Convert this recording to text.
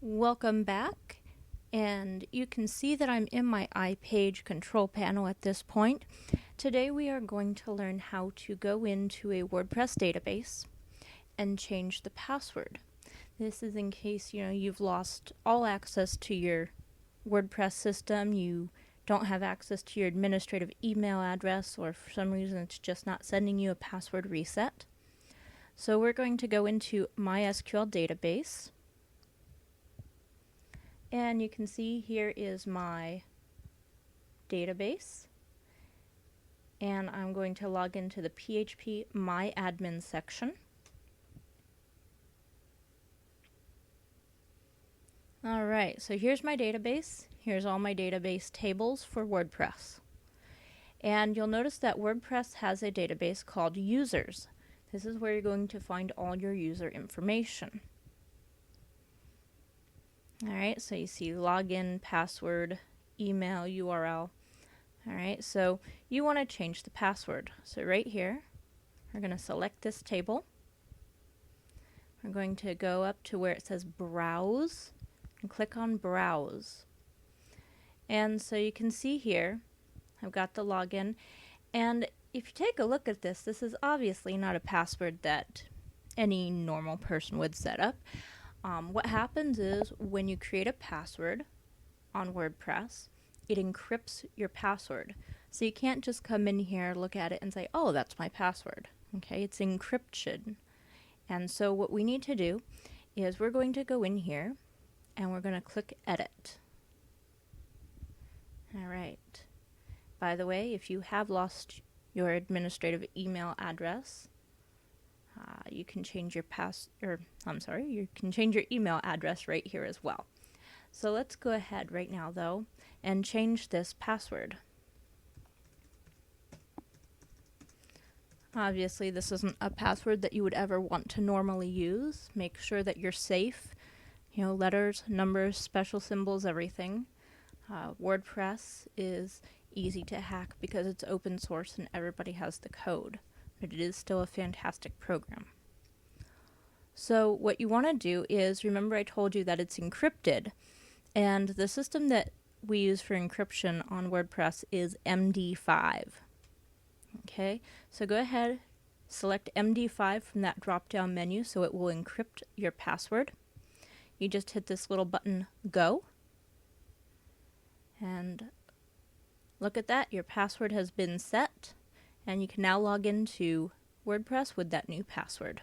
Welcome back, and you can see that I'm in my iPage control panel at this point. Today we are going to learn how to go into a WordPress database and change the password. This is in case you've lost all access to your WordPress system, you don't have access to your administrative email address, or for some reason it's just not sending you a password reset. So we're going to go into MySQL database. And you can see here is my database, and I'm going to log into the PHP My Admin section. Alright, so here's my database. Here's all my database tables for WordPress. And you'll notice that WordPress has a database called Users. This is where you're going to find all your user information. Alright, so you see login, password, email, URL. Alright, so you want to change the password. So right here, we're going to select this table. We're going to go up to where it says Browse and click on Browse. And so you can see here, I've got the login. And if you take a look at this, this is obviously not a password that any normal person would set up. What happens is when you create a password on WordPress, it encrypts your password. So you can't just come in here, look at it, and say, oh, that's my password. Okay, it's encryption. And so what we need to do is we're going to go in here and we're going to click Edit. Alright. By the way, if you have lost your administrative email address, you can change your you can change your email address right here as well. So let's go ahead right now though and change this password. Obviously this isn't a password that you would ever want to normally use. Make sure that you're safe. Letters, numbers, special symbols, everything. WordPress is easy to hack because it's open source and everybody has the code. But it is still a fantastic program. So what you want to do is, remember I told you that it's encrypted, and the system that we use for encryption on WordPress is MD5. Okay, so go ahead, select MD5 from that drop-down menu so it will encrypt your password. You just hit this little button, Go, and look at that, your password has been set. And you can now log into WordPress with that new password.